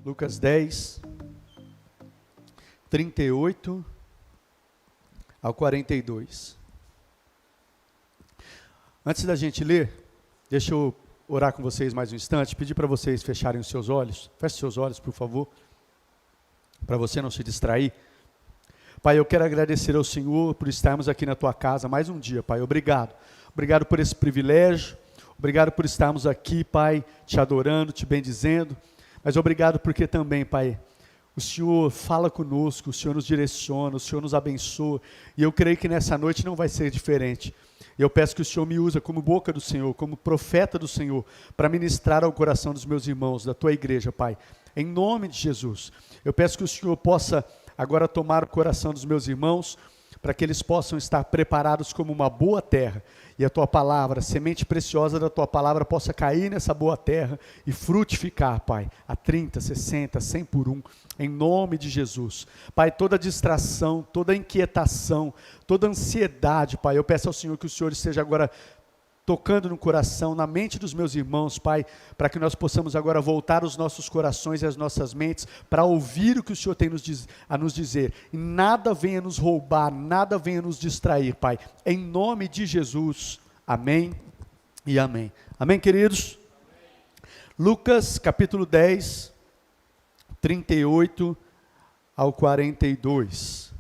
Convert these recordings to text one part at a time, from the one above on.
Lucas 10, 38 ao 42. Antes da gente ler, deixa eu orar com vocês mais um instante, pedir para vocês fecharem os seus olhos. Feche seus olhos, por favor, para você não se distrair. Pai, eu quero agradecer ao Senhor por estarmos aqui na tua casa mais um dia, Pai. Obrigado. Obrigado por esse privilégio. Obrigado por estarmos aqui, Pai, te adorando, te bendizendo. Mas obrigado porque também, Pai, o Senhor fala conosco, o Senhor nos direciona, o Senhor nos abençoa. E eu creio que nessa noite não vai ser diferente. E eu peço que o Senhor me use como boca do Senhor, como profeta do Senhor, para ministrar ao coração dos meus irmãos, da tua igreja, Pai. Em nome de Jesus. Eu peço que o Senhor possa agora tomar o coração dos meus irmãos, para que eles possam estar preparados como uma boa terra, e a tua palavra, a semente preciosa da tua palavra, possa cair nessa boa terra e frutificar, Pai, a 30, 60, 100 por um, em nome de Jesus. Pai, toda distração, toda inquietação, toda ansiedade, Pai, eu peço ao Senhor que o Senhor esteja agora tocando no coração, na mente dos meus irmãos, Pai, para que nós possamos agora voltar os nossos corações e as nossas mentes para ouvir o que o Senhor tem a nos dizer, e nada venha nos roubar, nada venha nos distrair, Pai, em nome de Jesus, amém e amém. Amém, queridos? Amém. Lucas, capítulo 10, 38 ao 42.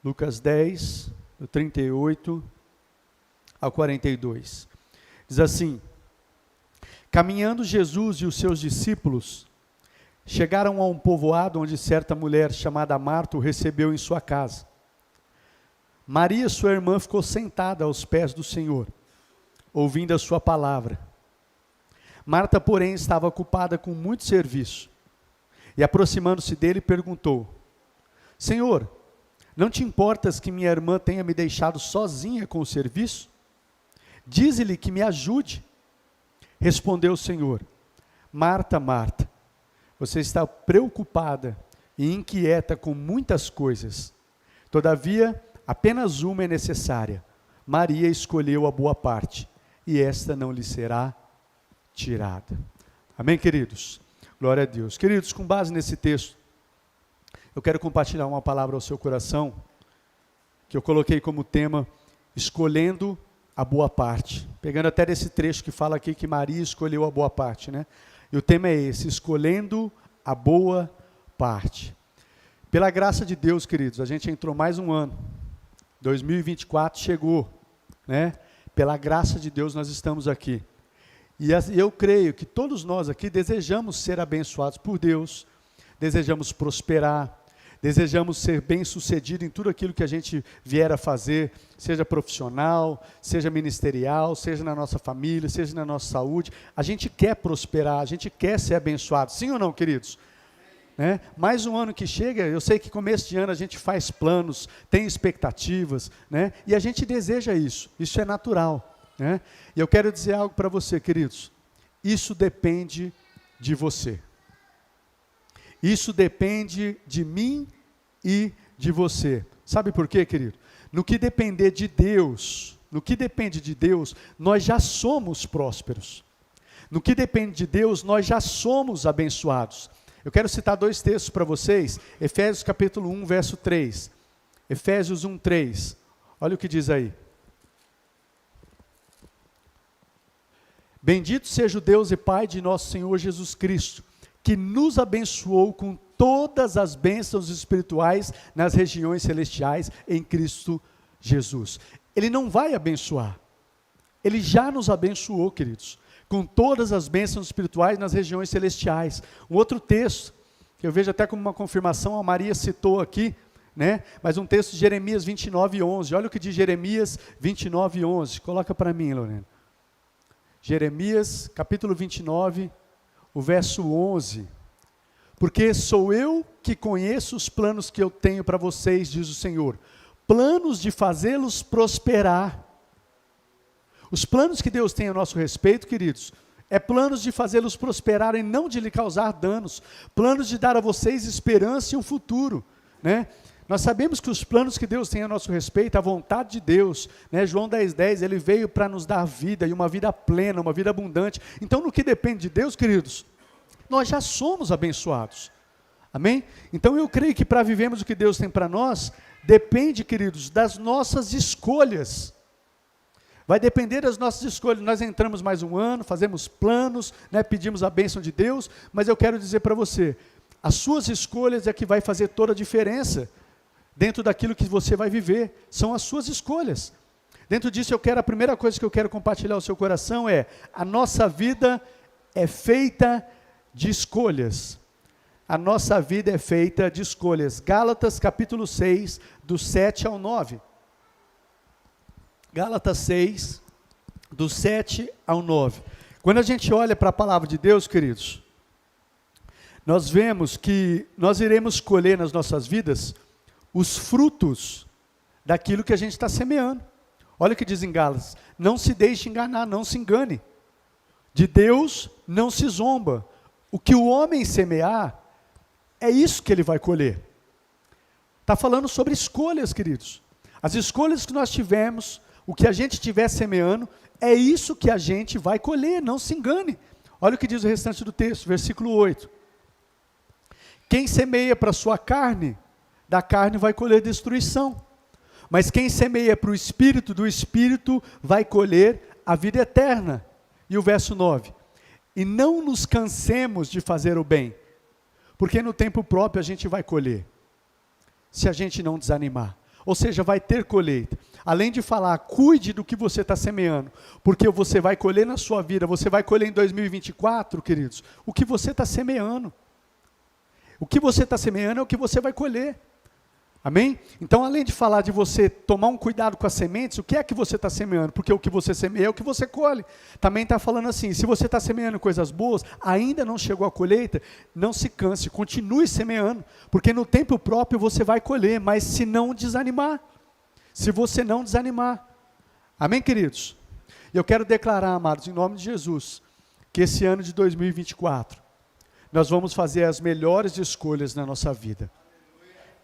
Lucas 10, do 38 ao 42. Diz assim: caminhando Jesus e os seus discípulos, chegaram a um povoado onde certa mulher chamada Marta o recebeu em sua casa. Maria, sua irmã, ficou sentada aos pés do Senhor, ouvindo a sua palavra. Marta, porém, estava ocupada com muito serviço, e aproximando-se dele, perguntou: Senhor, não te importas que minha irmã tenha me deixado sozinha com o serviço? Dize-lhe que me ajude. Respondeu o Senhor: Marta, Marta, você está preocupada e inquieta com muitas coisas. Todavia, apenas uma é necessária. Maria escolheu a boa parte, e esta não lhe será tirada. Amém, queridos? Glória a Deus. Queridos, com base nesse texto, eu quero compartilhar uma palavra ao seu coração, que eu coloquei como tema, escolhendo a boa parte. Pegando até desse trecho que fala aqui que Maria escolheu a boa parte, né? E o tema é esse, escolhendo a boa parte. Pela graça de Deus, queridos, a gente entrou mais um ano. 2024 chegou, né? Pela graça de Deus nós estamos aqui. E eu creio que todos nós aqui desejamos ser abençoados por Deus, desejamos prosperar, desejamos ser bem-sucedido em tudo aquilo que a gente vier a fazer, seja profissional, seja ministerial, seja na nossa família, seja na nossa saúde. A gente quer prosperar, a gente quer ser abençoado. Sim ou não, queridos? Né? Mais um ano que chega, eu sei que começo de ano a gente faz planos, tem expectativas, né? E a gente deseja isso é natural, né? E eu quero dizer algo para você, queridos, isso depende de você. Isso depende de mim e de você. Sabe por quê, querido? No que depender de Deus, nós já somos prósperos. No que depende de Deus, nós já somos abençoados. Eu quero citar dois textos para vocês. Efésios capítulo 1, verso 3. Efésios 1, 3. Olha o que diz aí. Bendito seja o Deus e Pai de nosso Senhor Jesus Cristo, que nos abençoou com todas as bênçãos espirituais nas regiões celestiais em Cristo Jesus. Ele não vai abençoar, Ele já nos abençoou, queridos, com todas as bênçãos espirituais nas regiões celestiais. Um outro texto, que eu vejo até como uma confirmação, a Maria citou aqui, né? Mas um texto de Jeremias 29, 11, olha o que diz Jeremias 29, 11, coloca para mim, Lorena. Jeremias, capítulo 29, o verso 11, porque sou eu que conheço os planos que eu tenho para vocês, diz o Senhor, planos de fazê-los prosperar. Os planos que Deus tem a nosso respeito, queridos, é planos de fazê-los prosperar e não de lhe causar danos, planos de dar a vocês esperança e um futuro, né? Nós sabemos que os planos que Deus tem a nosso respeito, a vontade de Deus, né? João 10,10, Ele veio para nos dar vida, e uma vida plena, uma vida abundante. Então, no que depende de Deus, queridos, nós já somos abençoados. Amém? Então, eu creio que para vivermos o que Deus tem para nós, depende, queridos, das nossas escolhas. Vai depender das nossas escolhas. Nós entramos mais um ano, fazemos planos, né? Pedimos a bênção de Deus, mas eu quero dizer para você, as suas escolhas é que vai fazer toda a diferença dentro daquilo que você vai viver. São as suas escolhas. Dentro disso, a primeira coisa que eu quero compartilhar ao seu coração é: a nossa vida é feita de escolhas. A nossa vida é feita de escolhas. Gálatas capítulo 6, do 7 ao 9. Gálatas 6, do 7 ao 9. Quando a gente olha para a palavra de Deus, queridos, nós vemos que nós iremos colher nas nossas vidas os frutos daquilo que a gente está semeando. Olha o que diz em Gálatas: não se deixe enganar, não se engane. De Deus não se zomba. O que o homem semear, é isso que ele vai colher. Está falando sobre escolhas, queridos. As escolhas que nós tivemos, o que a gente estiver semeando, é isso que a gente vai colher, não se engane. Olha o que diz o restante do texto, versículo 8. Quem semeia para a sua carne, da carne vai colher destruição. Mas quem semeia para o Espírito, do Espírito vai colher a vida eterna. E o verso 9. E não nos cansemos de fazer o bem, porque no tempo próprio a gente vai colher, se a gente não desanimar. Ou seja, vai ter colheita. Além de falar, cuide do que você está semeando, porque você vai colher na sua vida, você vai colher em 2024, queridos, o que você está semeando. O que você está semeando é o que você vai colher. Amém? Então, além de falar de você tomar um cuidado com as sementes, o que é que você está semeando? Porque o que você semeia é o que você colhe. Também está falando assim, se você está semeando coisas boas, ainda não chegou a colheita, não se canse, continue semeando, porque no tempo próprio você vai colher, mas se não desanimar, se você não desanimar. Amém, queridos? Eu quero declarar, amados, em nome de Jesus, que esse ano de 2024, nós vamos fazer as melhores escolhas na nossa vida.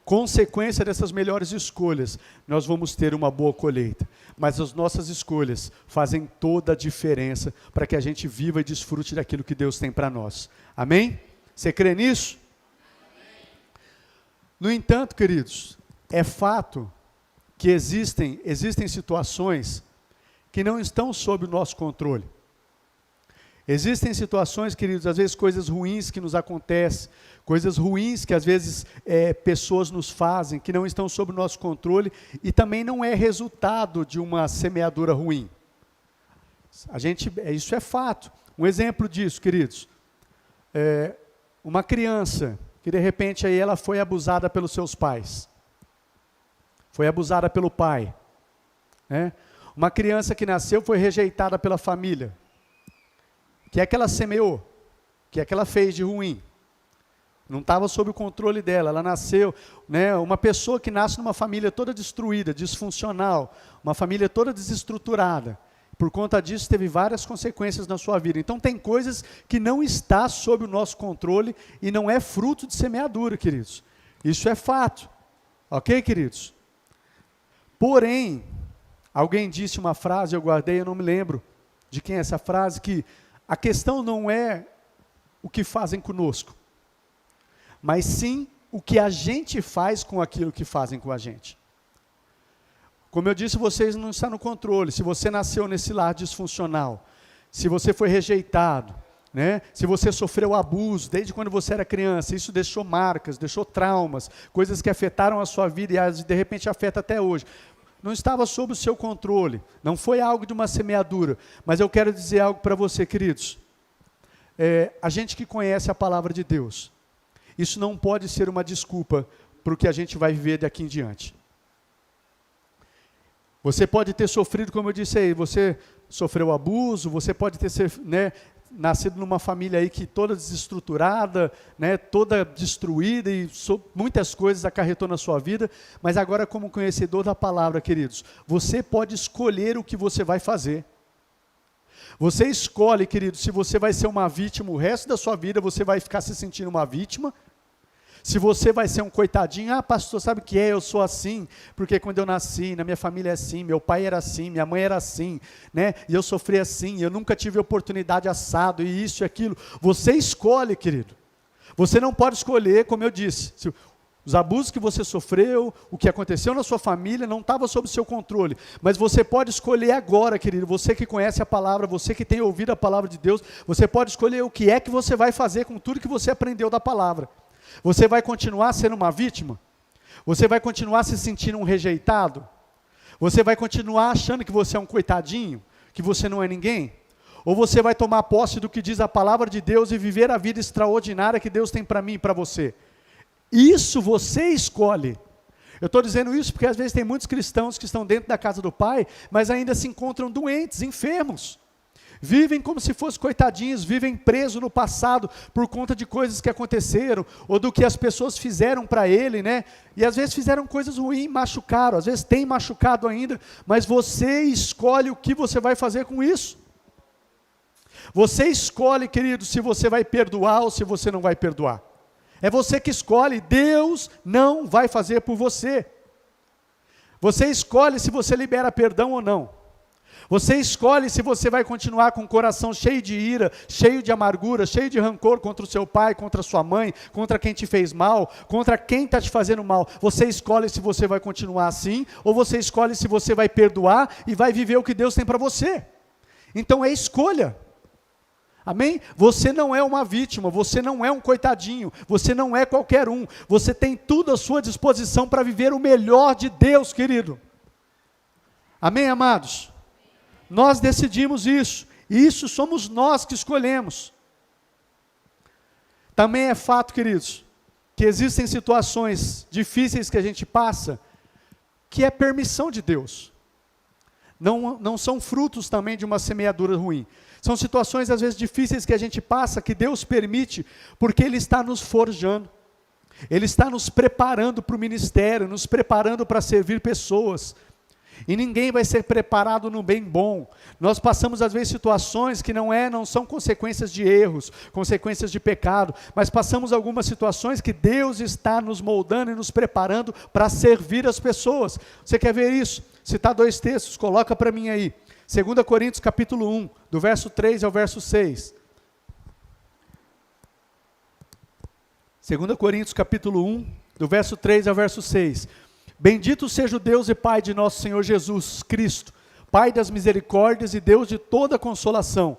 Consequência dessas melhores escolhas, nós vamos ter uma boa colheita. Mas as nossas escolhas fazem toda a diferença para que a gente viva e desfrute daquilo que Deus tem para nós. Amém? Você crê nisso? Amém. No entanto, queridos, é fato que existem situações que não estão sob o nosso controle. Existem situações, queridos, às vezes coisas ruins que nos acontecem, coisas ruins que às vezes pessoas nos fazem, que não estão sob o nosso controle, e também não é resultado de uma semeadura ruim. Isso é fato. Um exemplo disso, queridos, uma criança que de repente aí ela foi abusada pelos seus pais, foi abusada pelo pai, né? Uma criança que nasceu foi rejeitada pela família. O que é que ela semeou? O que é que ela fez de ruim? Não estava sob o controle dela, ela nasceu, né, uma pessoa que nasce numa família toda destruída, disfuncional, uma família toda desestruturada. Por conta disso, teve várias consequências na sua vida. Então, tem coisas que não está sob o nosso controle e não é fruto de semeadura, queridos. Isso é fato. Ok, queridos? Porém, alguém disse uma frase, eu guardei, eu não me lembro de quem é essa frase, que a questão não é o que fazem conosco, mas sim o que a gente faz com aquilo que fazem com a gente. Como eu disse, vocês não estão no controle. Se você nasceu nesse lar disfuncional, se você foi rejeitado, né? Se você sofreu abuso desde quando você era criança, isso deixou marcas, deixou traumas, coisas que afetaram a sua vida e de repente afeta até hoje. Não estava sob o seu controle, não foi algo de uma semeadura, mas eu quero dizer algo para você, queridos. A gente que conhece a palavra de Deus, isso não pode ser uma desculpa para o que a gente vai viver daqui em diante. Você pode ter sofrido, como eu disse aí, você sofreu abuso, você pode ter nascido numa família aí que toda desestruturada, né, toda destruída e muitas coisas acarretou na sua vida, mas agora como conhecedor da palavra, queridos, você pode escolher o que você vai fazer. Você escolhe, querido, se você vai ser uma vítima o resto da sua vida, você vai ficar se sentindo uma vítima, se você vai ser um coitadinho. Ah, pastor, sabe o que é? Eu sou assim, porque quando eu nasci, na minha família é assim, meu pai era assim, minha mãe era assim, né? E eu sofri assim, eu nunca tive oportunidade assado, e isso e aquilo. Você escolhe, querido. Você não pode escolher, como eu disse, os abusos que você sofreu, o que aconteceu na sua família, não estava sob seu controle. Mas você pode escolher agora, querido, você que conhece a palavra, você que tem ouvido a palavra de Deus, você pode escolher o que é que você vai fazer com tudo que você aprendeu da palavra. Você vai continuar sendo uma vítima? Você vai continuar se sentindo um rejeitado? Você vai continuar achando que você é um coitadinho? Que você não é ninguém? Ou você vai tomar posse do que diz a palavra de Deus e viver a vida extraordinária que Deus tem para mim e para você? Isso você escolhe. Eu estou dizendo isso porque às vezes tem muitos cristãos que estão dentro da casa do Pai, mas ainda se encontram doentes, enfermos. Vivem como se fossem coitadinhos, vivem presos no passado por conta de coisas que aconteceram, ou do que as pessoas fizeram para ele, né? E às vezes fizeram coisas ruins, machucaram, às vezes tem machucado ainda, mas você escolhe o que você vai fazer com isso. Você escolhe, querido, se você vai perdoar ou se você não vai perdoar. É você que escolhe, Deus não vai fazer por você. Você escolhe se você libera perdão ou não. Você escolhe se você vai continuar com o coração cheio de ira, cheio de amargura, cheio de rancor contra o seu pai, contra a sua mãe, contra quem te fez mal, contra quem está te fazendo mal. Você escolhe se você vai continuar assim, ou você escolhe se você vai perdoar e vai viver o que Deus tem para você. Então é escolha. Amém? Você não é uma vítima, você não é um coitadinho, você não é qualquer um. Você tem tudo à sua disposição para viver o melhor de Deus, querido. Amém, amados? Nós decidimos isso, e isso somos nós que escolhemos. Também é fato, queridos, que existem situações difíceis que a gente passa, que é permissão de Deus. Não são frutos também de uma semeadura ruim. São situações às vezes difíceis que a gente passa, que Deus permite, porque Ele está nos forjando. Ele está nos preparando para o ministério, nos preparando para servir pessoas. E ninguém vai ser preparado no bem bom. Nós passamos às vezes situações que não são consequências de erros, consequências de pecado, mas passamos algumas situações que Deus está nos moldando e nos preparando para servir as pessoas. Você quer ver isso? Citar 2 textos, coloca para mim aí. 2 Coríntios capítulo 1, do verso 3 ao verso 6. 2 Coríntios capítulo 1, do verso 3 ao verso 6. Bendito seja o Deus e Pai de nosso Senhor Jesus Cristo, Pai das misericórdias e Deus de toda consolação,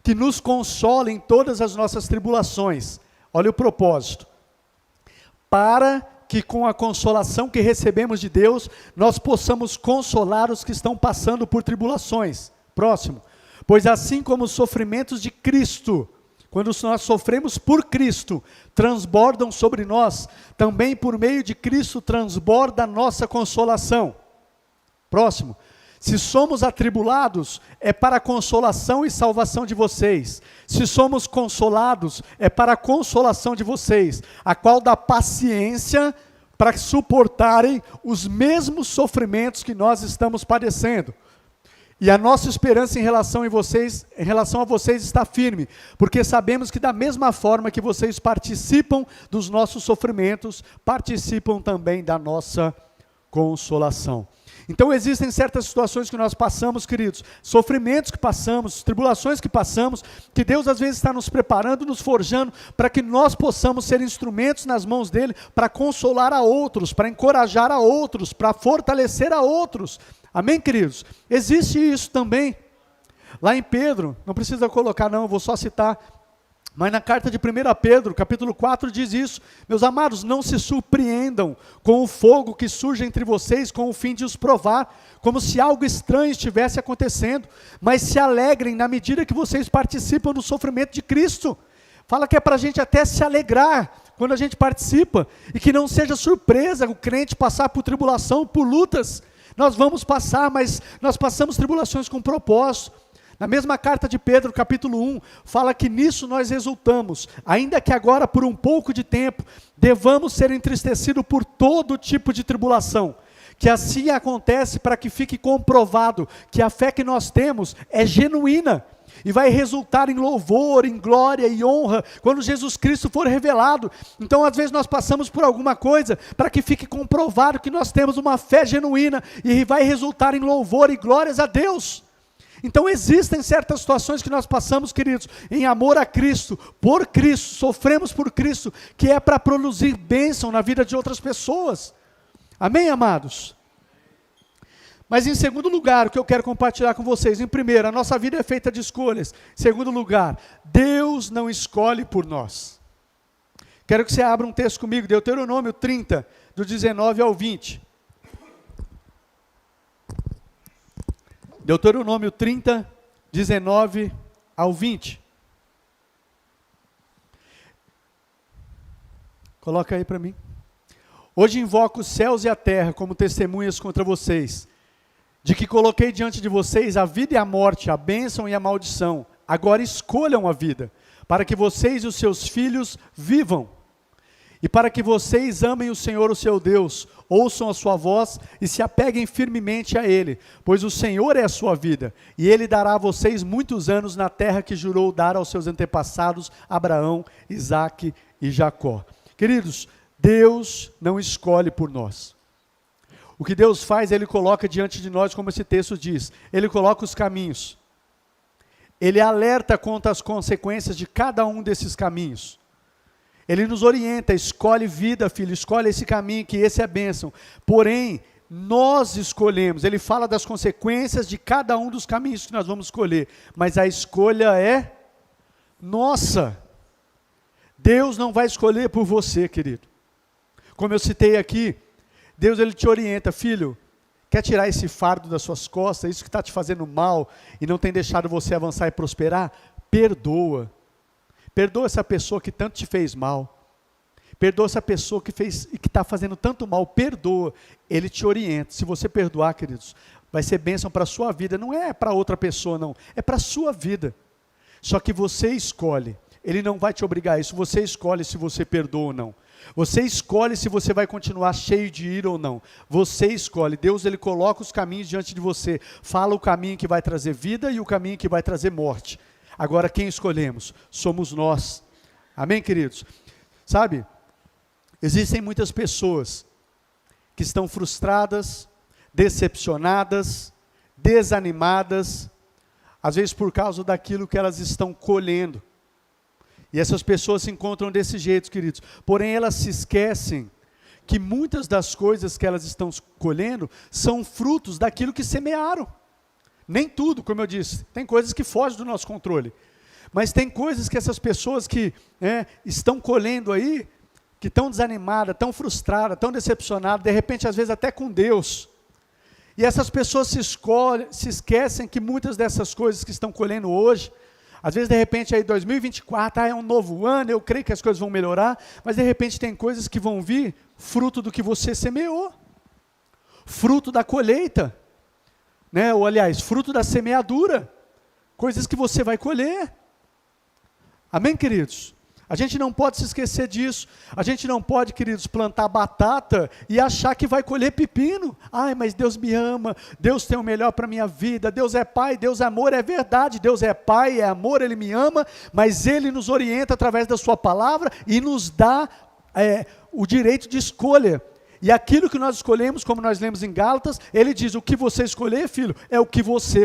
que nos consola em todas as nossas tribulações. Olha o propósito. Para que com a consolação que recebemos de Deus, nós possamos consolar os que estão passando por tribulações. Próximo. Pois assim como os sofrimentos de Cristo, quando nós sofremos por Cristo, transbordam sobre nós, também por meio de Cristo transborda a nossa consolação. Próximo. Se somos atribulados, é para a consolação e salvação de vocês. Se somos consolados, é para a consolação de vocês, a qual dá paciência para suportarem os mesmos sofrimentos que nós estamos padecendo. E a nossa esperança em relação a vocês está firme, porque sabemos que da mesma forma que vocês participam dos nossos sofrimentos, participam também da nossa consolação. Então existem certas situações que nós passamos, queridos, sofrimentos que passamos, tribulações que passamos, que Deus às vezes está nos preparando, nos forjando, para que nós possamos ser instrumentos nas mãos dEle, para consolar a outros, para encorajar a outros, para fortalecer a outros. Amém, queridos? Existe isso também. Lá em Pedro, não precisa colocar não, eu vou só citar, mas na carta de 1 Pedro, capítulo 4, diz isso. Meus amados, não se surpreendam com o fogo que surge entre vocês com o fim de os provar, como se algo estranho estivesse acontecendo, mas se alegrem na medida que vocês participam do sofrimento de Cristo. Fala que é para a gente até se alegrar quando a gente participa, e que não seja surpresa o crente passar por tribulação, por lutas. Nós vamos passar, mas nós passamos tribulações com propósito. Na mesma carta de Pedro, capítulo 1, fala que nisso nós exultamos, ainda que agora por um pouco de tempo, devamos ser entristecidos por todo tipo de tribulação, que assim acontece para que fique comprovado que a fé que nós temos é genuína e vai resultar em louvor, em glória e honra quando Jesus Cristo for revelado. Então às vezes nós passamos por alguma coisa para que fique comprovado que nós temos uma fé genuína e vai resultar em louvor e glórias a Deus. Então existem certas situações que nós passamos, queridos, em amor a Cristo, por Cristo, sofremos por Cristo, que é para produzir bênção na vida de outras pessoas. Amém, amados? Mas em segundo lugar, o que eu quero compartilhar com vocês, em primeiro, a nossa vida é feita de escolhas. Em segundo lugar, Deus não escolhe por nós. Quero que você abra um texto comigo, Deuteronômio 30, do 19 ao 20. Deuteronômio 30, 19 ao 20. Coloca aí para mim. Hoje invoco os céus e a terra como testemunhas contra vocês, de que coloquei diante de vocês a vida e a morte, a bênção e a maldição. Agora escolham a vida, para que vocês e os seus filhos vivam. E para que vocês amem o Senhor, o seu Deus, ouçam a sua voz e se apeguem firmemente a Ele, pois o Senhor é a sua vida, e Ele dará a vocês muitos anos na terra que jurou dar aos seus antepassados, Abraão, Isaque e Jacó. Queridos, Deus não escolhe por nós. O que Deus faz, Ele coloca diante de nós, como esse texto diz, Ele coloca os caminhos. Ele alerta contra as consequências de cada um desses caminhos. Ele nos orienta, escolhe vida, filho, escolhe esse caminho, que esse é bênção. Porém, nós escolhemos, Ele fala das consequências de cada um dos caminhos que nós vamos escolher, mas a escolha é nossa. Deus não vai escolher por você, querido. Como eu citei aqui, Deus Ele te orienta, filho, quer tirar esse fardo das suas costas, isso que está te fazendo mal e não tem deixado você avançar e prosperar? Perdoa. Perdoa essa pessoa que tanto te fez mal. Perdoa essa pessoa que fez e que está fazendo tanto mal. Perdoa. Ele te orienta. Se você perdoar, queridos, vai ser bênção para a sua vida. Não é para outra pessoa, não. É para a sua vida. Só que você escolhe. Ele não vai te obrigar a isso. Você escolhe se você perdoa ou não. Você escolhe se você vai continuar cheio de ira ou não. Você escolhe. Deus Ele coloca os caminhos diante de você. Fala o caminho que vai trazer vida e o caminho que vai trazer morte. Agora quem escolhemos? Somos nós. Amém, queridos? Sabe, existem muitas pessoas que estão frustradas, decepcionadas, desanimadas, às vezes por causa daquilo que elas estão colhendo. E essas pessoas se encontram desse jeito, queridos. Porém, elas se esquecem que muitas das coisas que elas estão colhendo são frutos daquilo que semearam. Nem tudo, como eu disse, tem coisas que fogem do nosso controle. Mas tem coisas que essas pessoas que estão colhendo aí, que estão desanimadas, estão frustradas, estão decepcionadas, de repente às vezes até com Deus. E essas pessoas se esquecem que muitas dessas coisas que estão colhendo hoje, às vezes de repente aí 2024, é um novo ano, eu creio que as coisas vão melhorar, mas de repente tem coisas que vão vir fruto do que você semeou, fruto da colheita. Ou aliás, fruto da semeadura, coisas que você vai colher. Amém, queridos? A gente não pode se esquecer disso. A gente não pode, queridos, plantar batata e achar que vai colher pepino. Ai, mas Deus me ama, Deus tem o melhor para a minha vida, Deus é Pai, Deus é amor, é verdade, Deus é Pai, é amor, Ele me ama, mas Ele nos orienta através da sua palavra e nos dá o direito de escolha. E aquilo que nós escolhemos, como nós lemos em Gálatas, ele diz, o que você escolher, filho, é o que você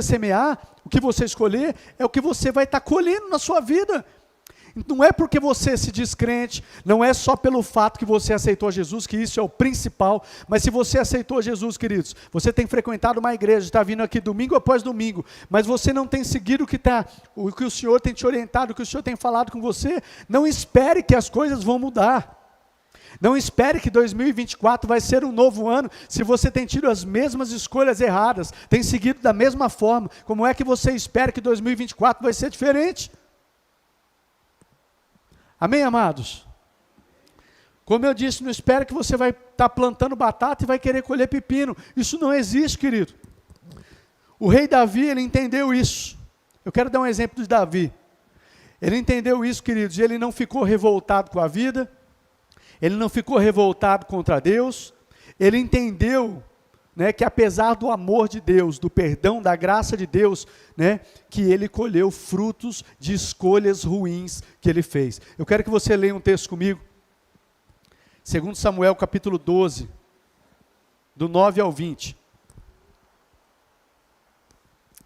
semear, o que você escolher, é o que você vai estar colhendo na sua vida. Não é porque você se diz crente, não é só pelo fato que você aceitou Jesus, que isso é o principal, mas se você aceitou Jesus, queridos, você tem frequentado uma igreja, está vindo aqui domingo após domingo, mas você não tem seguido o que o Senhor tem te orientado, o que o Senhor tem falado com você, não espere que as coisas vão mudar. Não espere que 2024 vai ser um novo ano, se você tem tido as mesmas escolhas erradas, tem seguido da mesma forma. Como é que você espera que 2024 vai ser diferente? Amém, amados? Como eu disse, não espere que você vai estar plantando batata e vai querer colher pepino. Isso não existe, querido. O rei Davi, ele entendeu isso. Eu quero dar um exemplo de Davi. Ele entendeu isso, queridos, e ele não ficou revoltado com a vida. Ele não ficou revoltado contra Deus, Ele entendeu, né, que apesar do amor de Deus, do perdão, da graça de Deus, né, que ele colheu frutos de escolhas ruins que ele fez. Eu quero que você leia um texto comigo. 2 Samuel capítulo 12, do 9 ao 20.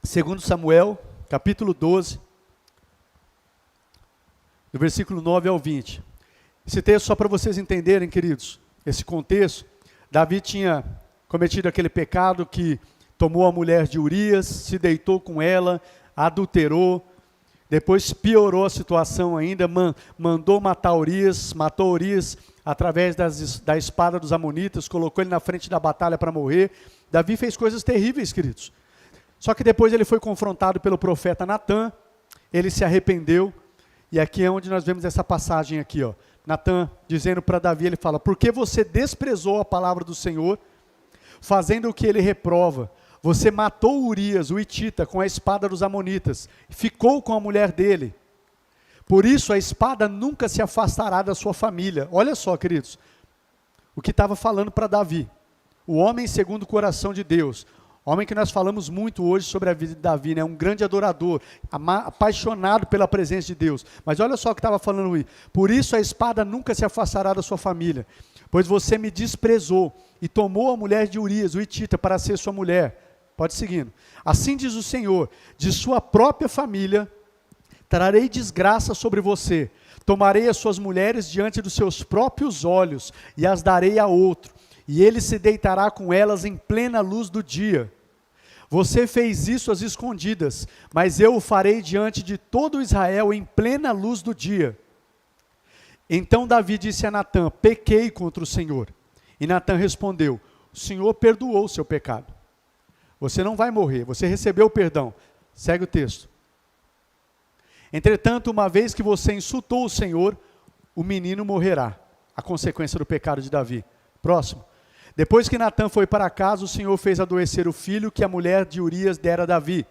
2 Samuel capítulo 12, do versículo 9 ao 20. Esse texto, só para vocês entenderem, queridos, esse contexto, Davi tinha cometido aquele pecado que tomou a mulher de Urias, se deitou com ela, adulterou, depois piorou a situação ainda, mandou matar Urias, matou Urias através da espada dos amonitas, colocou ele na frente da batalha para morrer. Davi fez coisas terríveis, queridos. Só que depois ele foi confrontado pelo profeta Natã, ele se arrependeu, e aqui é onde nós vemos essa passagem aqui, ó. Natã dizendo para Davi, ele fala: por que você desprezou a palavra do Senhor, fazendo o que ele reprova? Você matou Urias, o hitita, com a espada dos amonitas, ficou com a mulher dele. Por isso a espada nunca se afastará da sua família. Olha só, queridos, o que estava falando para Davi, o homem segundo o coração de Deus, homem que nós falamos muito hoje sobre a vida de Davi, né? Um grande adorador, apaixonado pela presença de Deus. Mas olha só o que estava falando aí. Por isso a espada nunca se afastará da sua família, pois você me desprezou e tomou a mulher de Urias, o hitita, para ser sua mulher. Pode seguindo. Assim diz o Senhor: de sua própria família trarei desgraça sobre você. Tomarei as suas mulheres diante dos seus próprios olhos e as darei a outro, e ele se deitará com elas em plena luz do dia. Você fez isso às escondidas, mas eu o farei diante de todo Israel em plena luz do dia. Então Davi disse a Natã: pequei contra o Senhor. E Natã respondeu: o Senhor perdoou o seu pecado. Você não vai morrer, você recebeu o perdão. Segue o texto. Entretanto, uma vez que você insultou o Senhor, o menino morrerá. A consequência do pecado de Davi. Próximo. Depois que Natã foi para casa, o Senhor fez adoecer o filho que a mulher de Urias dera a Davi.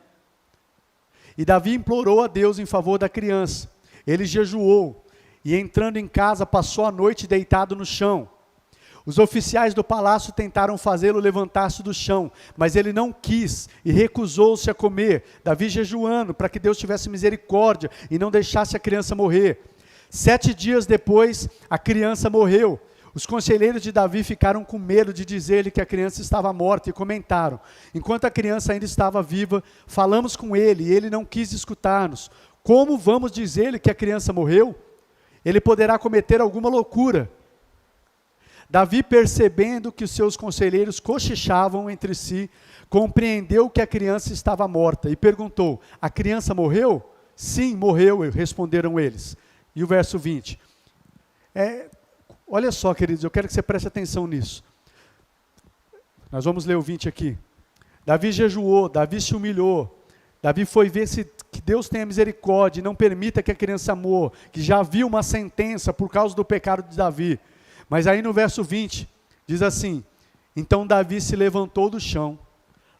E Davi implorou a Deus em favor da criança. Ele jejuou e, entrando em casa, passou a noite deitado no chão. Os oficiais do palácio tentaram fazê-lo levantar-se do chão, mas ele não quis e recusou-se a comer. Davi jejuando para que Deus tivesse misericórdia e não deixasse a criança morrer. 7 dias depois, a criança morreu. Os conselheiros de Davi ficaram com medo de dizer-lhe que a criança estava morta e comentaram: enquanto a criança ainda estava viva, falamos com ele e ele não quis escutar-nos. Como vamos dizer-lhe que a criança morreu? Ele poderá cometer alguma loucura. Davi, percebendo que os seus conselheiros cochichavam entre si, compreendeu que a criança estava morta e perguntou: a criança morreu? Sim, morreu, responderam eles. E o verso 20. Olha só, queridos, eu quero que você preste atenção nisso. Nós vamos ler o 20 aqui. Davi jejuou, Davi se humilhou, Davi foi ver se que Deus tenha misericórdia e não permita que a criança morra, que já havia uma sentença por causa do pecado de Davi. Mas aí no verso 20, diz assim: então Davi se levantou do chão,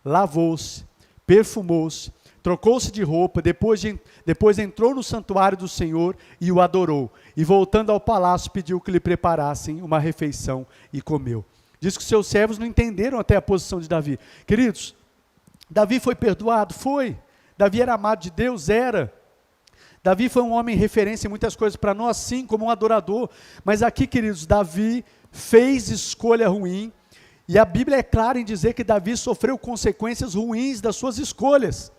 lavou-se, perfumou-se, trocou-se de roupa, depois entrou no santuário do Senhor e o adorou. E voltando ao palácio, pediu que lhe preparassem uma refeição e comeu. Diz que seus servos não entenderam até a posição de Davi. Queridos, Davi foi perdoado? Foi. Davi era amado de Deus? Era. Davi foi um homem referência em muitas coisas para nós, sim, como um adorador. Mas aqui, queridos, Davi fez escolha ruim. E a Bíblia é clara em dizer que Davi sofreu consequências ruins das suas escolhas.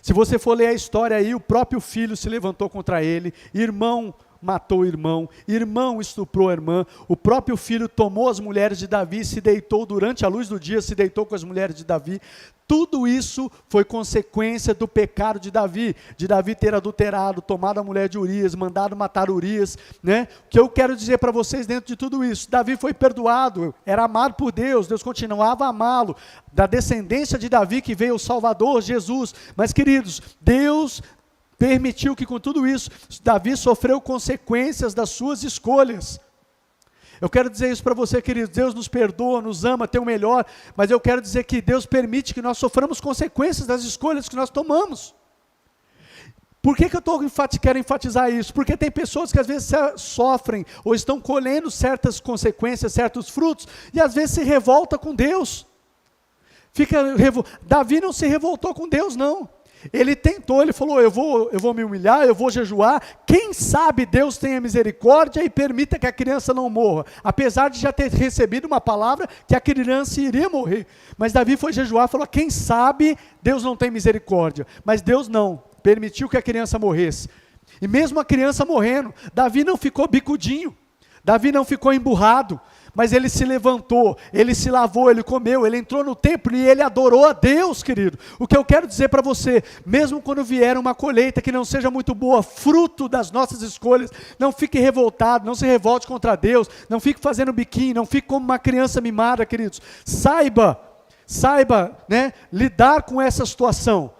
Se você for ler a história aí, o próprio filho se levantou contra ele, irmão matou o irmão, irmão estuprou a irmã, o próprio filho tomou as mulheres de Davi, se deitou durante a luz do dia, se deitou com as mulheres de Davi. Tudo isso foi consequência do pecado de Davi ter adulterado, tomado a mulher de Urias, mandado matar Urias, né? O que eu quero dizer para vocês dentro de tudo isso: Davi foi perdoado, era amado por Deus, Deus continuava a amá-lo, da descendência de Davi que veio o Salvador, Jesus. Mas, queridos, Deus permitiu que com tudo isso, Davi sofreu consequências das suas escolhas. Eu quero dizer isso para você, querido: Deus nos perdoa, nos ama, tem o melhor, mas eu quero dizer que Deus permite que nós soframos consequências das escolhas que nós tomamos. Por que eu quero enfatizar isso? Porque tem pessoas que às vezes sofrem ou estão colhendo certas consequências, certos frutos, e às vezes se revolta com Deus. Davi não se revoltou com Deus, não. Ele tentou, ele falou, eu vou me humilhar, eu vou jejuar, quem sabe Deus tenha misericórdia e permita que a criança não morra, apesar de já ter recebido uma palavra que a criança iria morrer, mas Davi foi jejuar, falou, quem sabe Deus não tem misericórdia, mas Deus não, permitiu que a criança morresse, e mesmo a criança morrendo, Davi não ficou bicudinho, Davi não ficou emburrado, mas ele se levantou, ele se lavou, ele comeu, ele entrou no templo e ele adorou a Deus, querido. O que eu quero dizer para você, mesmo quando vier uma colheita que não seja muito boa, fruto das nossas escolhas, não fique revoltado, não se revolte contra Deus, não fique fazendo biquinho, não fique como uma criança mimada, queridos. Saiba, né, lidar com essa situação.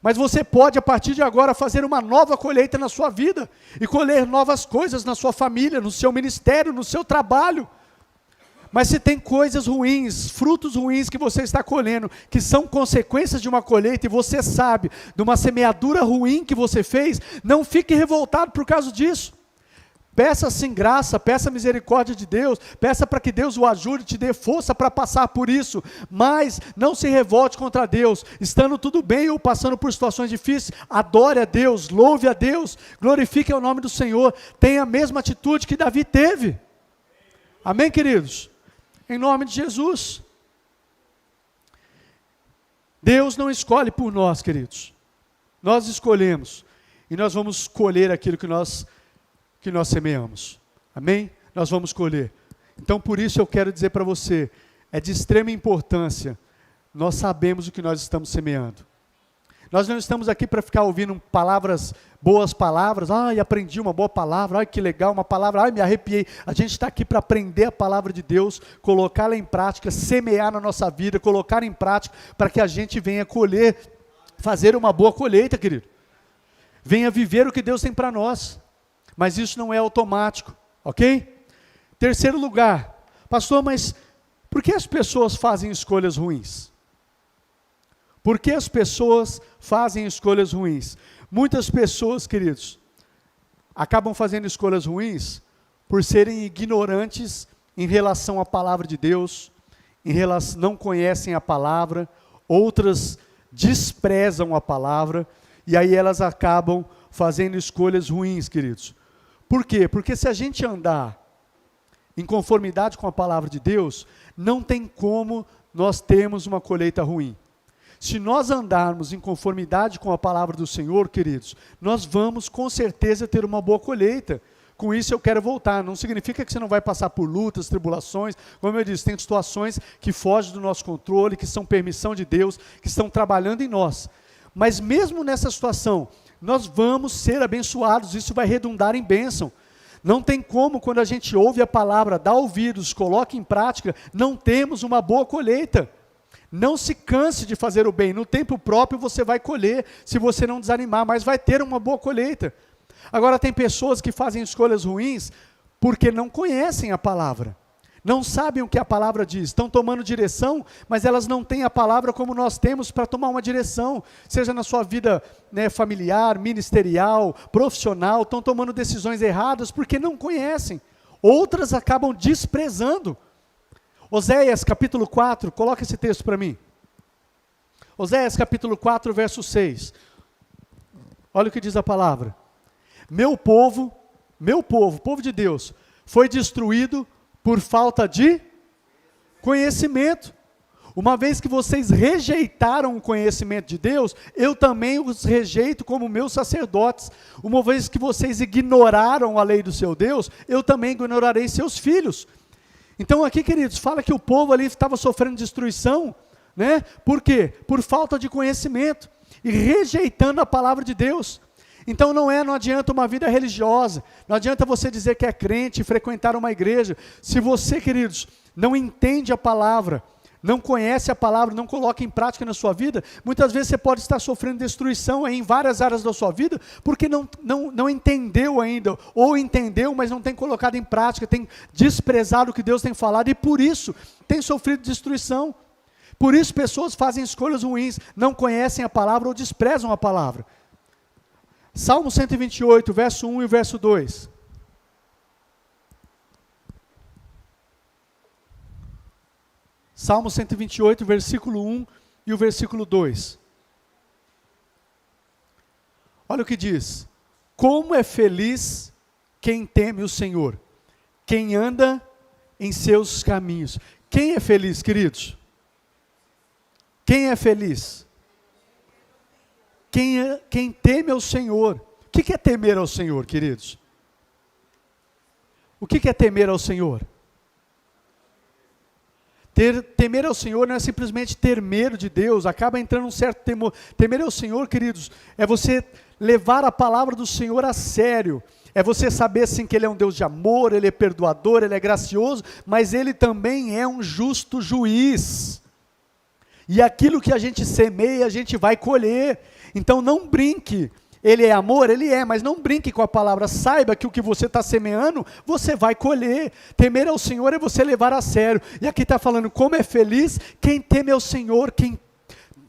Mas você pode, a partir de agora, fazer uma nova colheita na sua vida, e colher novas coisas na sua família, no seu ministério, no seu trabalho. Mas se tem coisas ruins, frutos ruins que você está colhendo, que são consequências de uma colheita, e você sabe, de uma semeadura ruim que você fez, não fique revoltado por causa disso. Peça sim graça, peça misericórdia de Deus, peça para que Deus o ajude, te dê força para passar por isso, mas não se revolte contra Deus, estando tudo bem ou passando por situações difíceis, adore a Deus, louve a Deus, glorifique o nome do Senhor, tenha a mesma atitude que Davi teve. Amém, queridos? Em nome de Jesus. Deus não escolhe por nós, queridos. Nós escolhemos. E nós vamos colher aquilo que nós semeamos. Amém? Nós vamos colher. Então, por isso eu quero dizer para você, é de extrema importância, nós sabemos o que nós estamos semeando. Nós não estamos aqui para ficar ouvindo boas palavras, aprendi uma boa palavra, que legal, uma palavra, me arrepiei. A gente está aqui para aprender a palavra de Deus, colocá-la em prática, semear na nossa vida, colocar em prática, para que a gente venha colher, fazer uma boa colheita, querido. Venha viver o que Deus tem para nós, mas isso não é automático, ok? Terceiro lugar, pastor, mas por que as pessoas fazem escolhas ruins? Por que as pessoas fazem escolhas ruins? Muitas pessoas, queridos, acabam fazendo escolhas ruins por serem ignorantes em relação à palavra de Deus, não conhecem a palavra, outras desprezam a palavra, e aí elas acabam fazendo escolhas ruins, queridos. Por quê? Porque se a gente andar em conformidade com a palavra de Deus, não tem como nós termos uma colheita ruim. Se nós andarmos em conformidade com a palavra do Senhor, queridos, nós vamos com certeza ter uma boa colheita. Com isso eu quero voltar, não significa que você não vai passar por lutas, tribulações, como eu disse, tem situações que fogem do nosso controle, que são permissão de Deus, que estão trabalhando em nós. Mas mesmo nessa situação, nós vamos ser abençoados, isso vai redundar em bênção. Não tem como, quando a gente ouve a palavra, dá ouvidos, coloca em prática, não temos uma boa colheita. Não se canse de fazer o bem, no tempo próprio você vai colher, se você não desanimar, mas vai ter uma boa colheita. Agora tem pessoas que fazem escolhas ruins, porque não conhecem a palavra, não sabem o que a palavra diz, estão tomando direção, mas elas não têm a palavra como nós temos para tomar uma direção, seja na sua vida, né, familiar, ministerial, profissional, estão tomando decisões erradas, porque não conhecem, outras acabam desprezando. Oséias capítulo 4, coloca esse texto para mim. Oséias capítulo 4, verso 6. Olha o que diz a palavra. Meu povo, povo de Deus, foi destruído por falta de conhecimento. Uma vez que vocês rejeitaram o conhecimento de Deus, eu também os rejeito como meus sacerdotes. Uma vez que vocês ignoraram a lei do seu Deus, eu também ignorarei seus filhos. Então aqui, queridos, fala que o povo ali estava sofrendo destruição, né? Por quê? Por falta de conhecimento e rejeitando a palavra de Deus. Então não adianta uma vida religiosa, não adianta você dizer que é crente e frequentar uma igreja, se você, queridos, não entende a palavra, não conhece a palavra, não coloca em prática na sua vida, muitas vezes você pode estar sofrendo destruição em várias áreas da sua vida, porque não entendeu ainda, ou entendeu, mas não tem colocado em prática, tem desprezado o que Deus tem falado, e por isso tem sofrido destruição. Por isso pessoas fazem escolhas ruins, não conhecem a palavra ou desprezam a palavra. Salmo 128, verso 1 e verso 2. Salmo 128, versículo 1 e o versículo 2. Olha o que diz: como é feliz quem teme o Senhor, quem anda em seus caminhos. Quem é feliz, queridos? Quem é feliz? Quem teme ao Senhor. O que é temer ao Senhor, queridos? O que é temer ao Senhor? Temer ao Senhor não é simplesmente ter medo de Deus, acaba entrando um certo temor. Temer ao Senhor, queridos, é você levar a palavra do Senhor a sério. É você saber sim que Ele é um Deus de amor, Ele é perdoador, Ele é gracioso, mas Ele também é um justo juiz. E aquilo que a gente semeia, a gente vai colher. Então não brinque. Ele é amor? Ele é, mas não brinque com a palavra. Saiba que o que você está semeando, você vai colher. Temer ao Senhor é você levar a sério. E aqui está falando, como é feliz quem teme ao Senhor, quem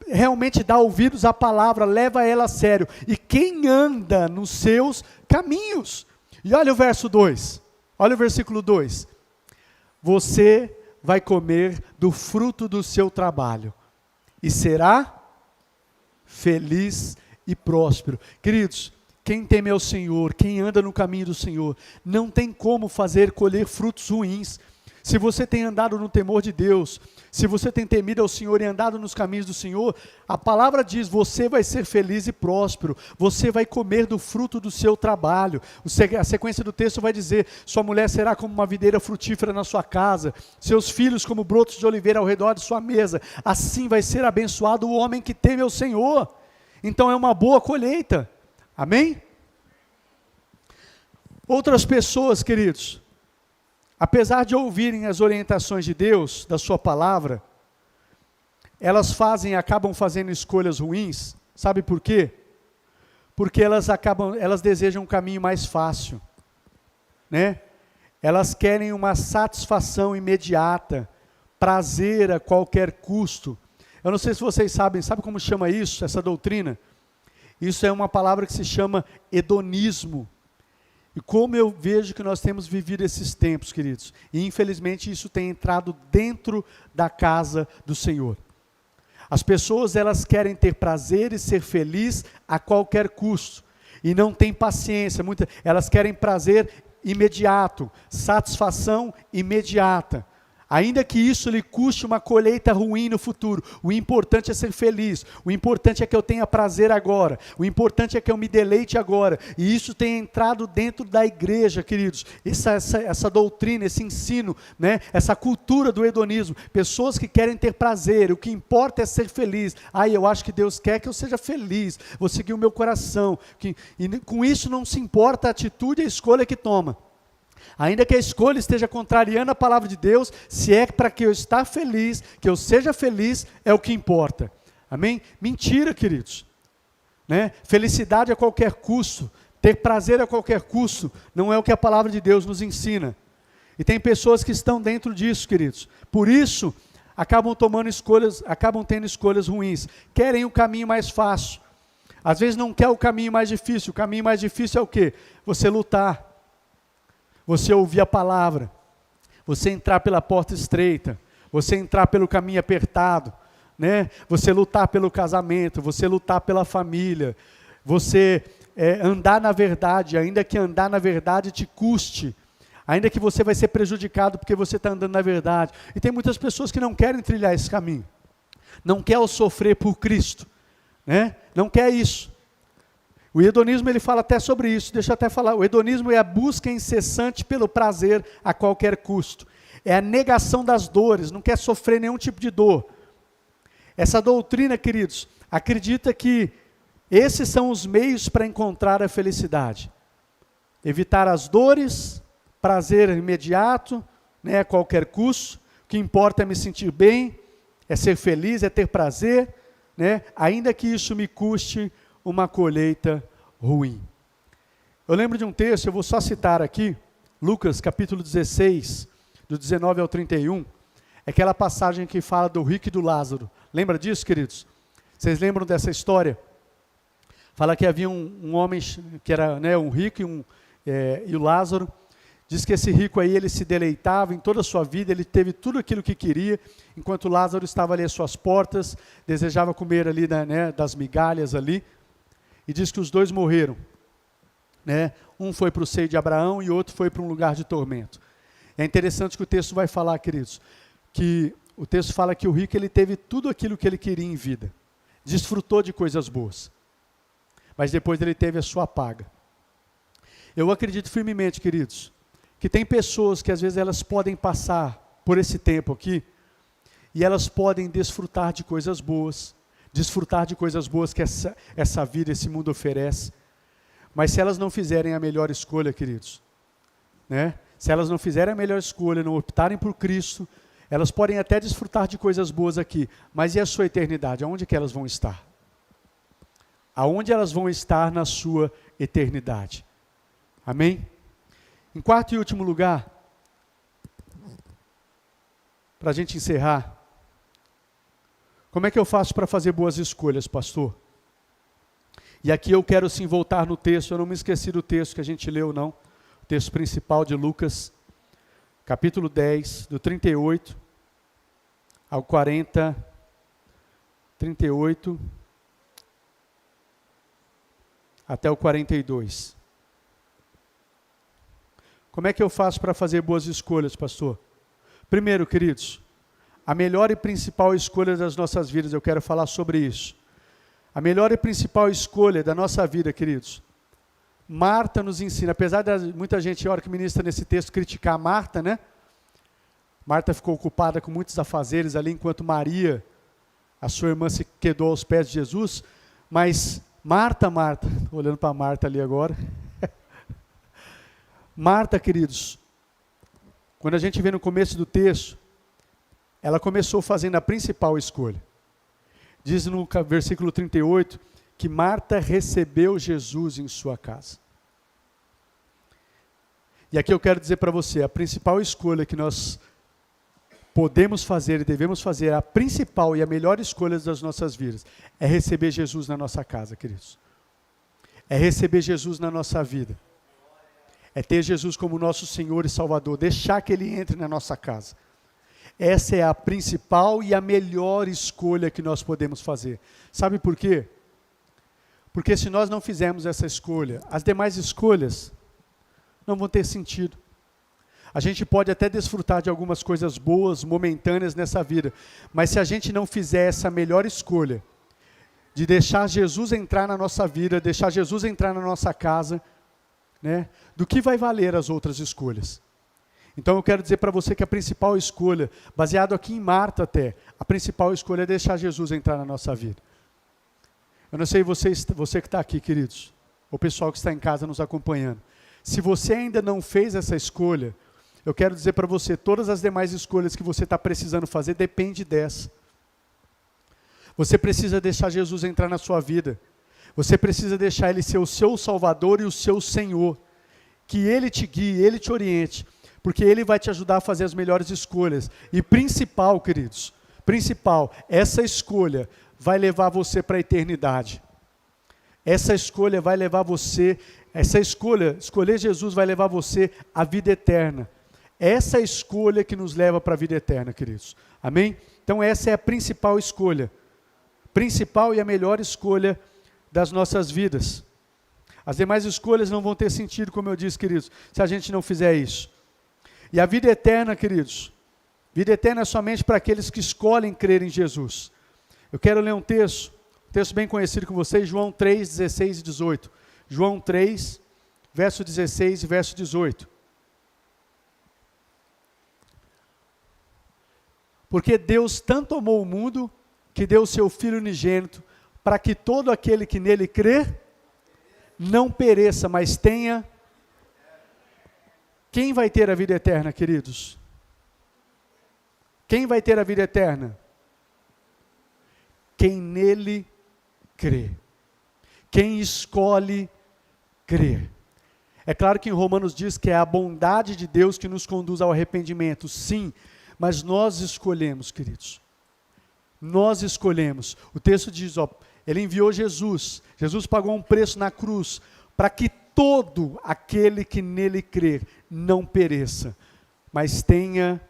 realmente dá ouvidos à palavra, leva ela a sério. E quem anda nos seus caminhos. E olha o verso 2. Olha o versículo 2. Você vai comer do fruto do seu trabalho. E será feliz e próspero. Queridos, quem teme ao Senhor, quem anda no caminho do Senhor, não tem como colher frutos ruins. Se você tem andado no temor de Deus, se você tem temido ao Senhor e andado nos caminhos do Senhor, a palavra diz, você vai ser feliz e próspero, você vai comer do fruto do seu trabalho. A sequência do texto vai dizer, sua mulher será como uma videira frutífera na sua casa, seus filhos como brotos de oliveira ao redor de sua mesa, assim vai ser abençoado o homem que teme ao Senhor. Então é uma boa colheita, amém? Outras pessoas, queridos, apesar de ouvirem as orientações de Deus, da sua palavra, elas acabam fazendo escolhas ruins. Sabe por quê? Porque elas desejam um caminho mais fácil, né? Elas querem uma satisfação imediata, prazer a qualquer custo. Eu não sei se vocês sabe como chama isso, essa doutrina? Isso é uma palavra que se chama hedonismo. E como eu vejo que nós temos vivido esses tempos, queridos, e infelizmente isso tem entrado dentro da casa do Senhor. As pessoas, elas querem ter prazer e ser feliz a qualquer custo, e não têm paciência, elas querem prazer imediato, satisfação imediata. Ainda que isso lhe custe uma colheita ruim no futuro, o importante é ser feliz, o importante é que eu tenha prazer agora, o importante é que eu me deleite agora, e isso tem entrado dentro da igreja, queridos, essa doutrina, esse ensino, né? Essa cultura do hedonismo, pessoas que querem ter prazer, o que importa é ser feliz. Eu acho que Deus quer que eu seja feliz, vou seguir o meu coração, e com isso não se importa a atitude e a escolha que toma. Ainda que a escolha esteja contrariando a palavra de Deus, se é para que eu estar feliz, que eu seja feliz, é o que importa. Amém? Mentira, queridos. Né? Felicidade a qualquer custo, ter prazer a qualquer custo, não é o que a palavra de Deus nos ensina. E tem pessoas que estão dentro disso, queridos. Por isso, acabam tendo escolhas ruins. Querem o caminho mais fácil. Às vezes não quer o caminho mais difícil. O caminho mais difícil é o quê? Você lutar. Você ouvir a palavra, você entrar pela porta estreita, você entrar pelo caminho apertado, né? Você lutar pelo casamento, você lutar pela família, você andar na verdade, ainda que andar na verdade te custe, ainda que você vai ser prejudicado porque você está andando na verdade. E tem muitas pessoas que não querem trilhar esse caminho, não quer o sofrer por Cristo, né? Não quer isso. O hedonismo, ele fala até sobre isso, deixa eu até falar, o hedonismo é a busca incessante pelo prazer a qualquer custo, é a negação das dores, não quer sofrer nenhum tipo de dor. Essa doutrina, queridos, acredita que esses são os meios para encontrar a felicidade, evitar as dores, prazer imediato, né, a qualquer custo, o que importa é me sentir bem, é ser feliz, é ter prazer, né, ainda que isso me custe uma colheita ruim. Eu lembro de um texto, eu vou só citar aqui, Lucas capítulo 16, do 19 ao 31, é aquela passagem que fala do rico e do Lázaro. Lembra disso, queridos? Vocês lembram dessa história? Fala que havia um homem que era, né, um rico e o Lázaro. Diz que esse rico aí, ele se deleitava em toda a sua vida, ele teve tudo aquilo que queria, enquanto Lázaro estava ali às suas portas, desejava comer ali, né, das migalhas ali, e diz que os dois morreram, né? Um foi para o seio de Abraão e outro foi para um lugar de tormento. É interessante que o texto vai falar, queridos, que o texto fala que o rico, ele teve tudo aquilo que ele queria em vida, desfrutou de coisas boas, mas depois ele teve a sua paga. Eu acredito firmemente, queridos, que tem pessoas que às vezes elas podem passar por esse tempo aqui e elas podem desfrutar de coisas boas que essa vida, esse mundo oferece, mas se elas não fizerem a melhor escolha, queridos, né? Se elas não fizerem a melhor escolha, não optarem por Cristo, elas podem até desfrutar de coisas boas aqui, mas e a sua eternidade? Aonde que elas vão estar? Aonde elas vão estar na sua eternidade? Amém? Em quarto e último lugar, para a gente encerrar, como é que eu faço para fazer boas escolhas, pastor? E aqui eu quero sim voltar no texto, eu não me esqueci do texto que a gente leu não, o texto principal de Lucas, capítulo 10, do 38 ao 40, 38 até o 42. Como é que eu faço para fazer boas escolhas, pastor? Primeiro, queridos, a melhor e principal escolha das nossas vidas, eu quero falar sobre isso. A melhor e principal escolha da nossa vida, queridos. Marta nos ensina, apesar de muita gente, a hora que ministra nesse texto, criticar Marta, né? Marta ficou ocupada com muitos afazeres ali, enquanto Maria, a sua irmã, se quedou aos pés de Jesus. Mas Marta, estou olhando para Marta ali agora. Marta, queridos, quando a gente vê no começo do texto, ela começou fazendo a principal escolha. Diz no versículo 38, que Marta recebeu Jesus em sua casa. E aqui eu quero dizer para você, a principal escolha que nós podemos fazer e devemos fazer, a principal e a melhor escolha das nossas vidas, é receber Jesus na nossa casa, queridos. É receber Jesus na nossa vida. É ter Jesus como nosso Senhor e Salvador, deixar que Ele entre na nossa casa. Essa é a principal e a melhor escolha que nós podemos fazer. Sabe por quê? Porque se nós não fizermos essa escolha, as demais escolhas não vão ter sentido. A gente pode até desfrutar de algumas coisas boas, momentâneas nessa vida, mas se a gente não fizer essa melhor escolha, de deixar Jesus entrar na nossa vida, deixar Jesus entrar na nossa casa, né? Do que vai valer as outras escolhas? Então eu quero dizer para você que a principal escolha, baseado aqui em Marta até, a principal escolha é deixar Jesus entrar na nossa vida. Eu não sei você que está aqui, queridos, o pessoal que está em casa nos acompanhando. Se você ainda não fez essa escolha, eu quero dizer para você, todas as demais escolhas que você está precisando fazer, depende dessa. Você precisa deixar Jesus entrar na sua vida. Você precisa deixar Ele ser o seu Salvador e o seu Senhor. Que Ele te guie, Ele te oriente. Porque Ele vai te ajudar a fazer as melhores escolhas. E principal, queridos, essa escolha vai levar você para a eternidade. Essa escolha vai levar você, escolher Jesus vai levar você à vida eterna. Essa é a escolha que nos leva para a vida eterna, queridos. Amém? Então essa é a principal escolha. Principal e a melhor escolha das nossas vidas. As demais escolhas não vão ter sentido, como eu disse, queridos, se a gente não fizer isso. E a vida eterna, queridos, vida eterna é somente para aqueles que escolhem crer em Jesus. Eu quero ler um texto bem conhecido com vocês, João 3, 16 e 18. João 3, verso 16 e verso 18. Porque Deus tanto amou o mundo, que deu o seu Filho unigênito, para que todo aquele que nele crê, não pereça, mas tenha. Quem vai ter a vida eterna, queridos? Quem vai ter a vida eterna? Quem nele crê. Quem escolhe crer. É claro que em Romanos diz que é a bondade de Deus que nos conduz ao arrependimento, sim, mas nós escolhemos, queridos. Nós escolhemos. O texto diz, Ele enviou Jesus. Jesus pagou um preço na cruz para que todo aquele que nele crer não pereça, mas tenha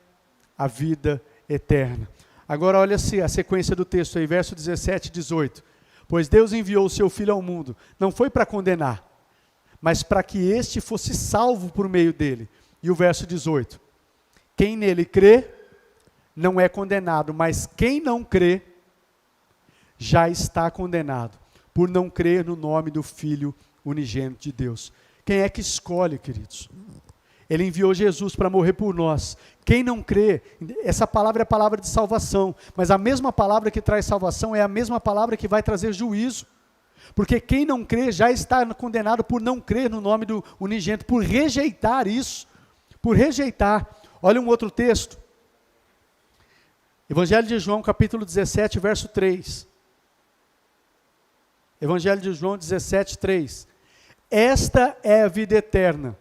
a vida eterna. Agora olha-se a sequência do texto aí, verso 17 e 18. Pois Deus enviou o seu Filho ao mundo, não foi para condenar, mas para que este fosse salvo por meio dele. E o verso 18. Quem nele crê, não é condenado, mas quem não crê, já está condenado, por não crer no nome do Filho unigênito de Deus. Quem é que escolhe, queridos? Ele enviou Jesus para morrer por nós. Quem não crê, essa palavra é a palavra de salvação, mas a mesma palavra que traz salvação é a mesma palavra que vai trazer juízo. Porque quem não crê já está condenado por não crer no nome do unigênito, por rejeitar isso, por rejeitar. Olha um outro texto. Evangelho de João, capítulo 17, verso 3. Evangelho de João 17, 3. Esta é a vida eterna,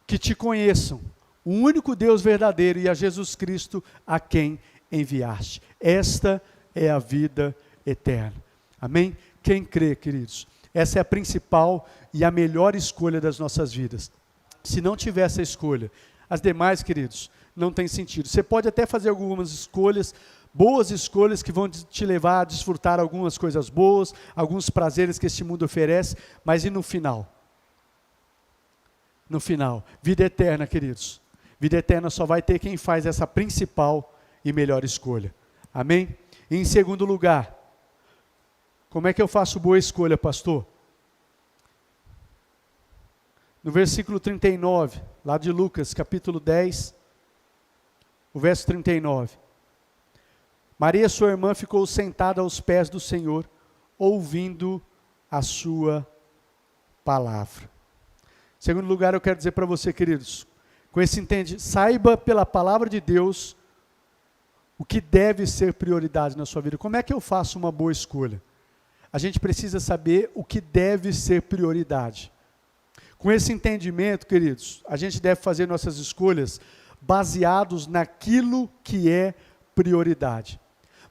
que te conheçam, o único Deus verdadeiro e a Jesus Cristo a quem enviaste. Esta é a vida eterna. Amém? Quem crê, queridos? Essa é a principal e a melhor escolha das nossas vidas. Se não tiver essa escolha, as demais, queridos, não tem sentido. Você pode até fazer algumas escolhas, boas escolhas que vão te levar a desfrutar algumas coisas boas, alguns prazeres que este mundo oferece, mas e no final? No final, vida eterna, queridos. Vida eterna só vai ter quem faz essa principal e melhor escolha. Amém? E em segundo lugar, como é que eu faço boa escolha, pastor? No versículo 39, lá de Lucas, capítulo 10, o verso 39. Maria, sua irmã, ficou sentada aos pés do Senhor, ouvindo a sua palavra. Em segundo lugar, eu quero dizer para você, queridos, com esse saiba pela palavra de Deus o que deve ser prioridade na sua vida. Como é que eu faço uma boa escolha? A gente precisa saber o que deve ser prioridade. Com esse entendimento, queridos, a gente deve fazer nossas escolhas baseados naquilo que é prioridade.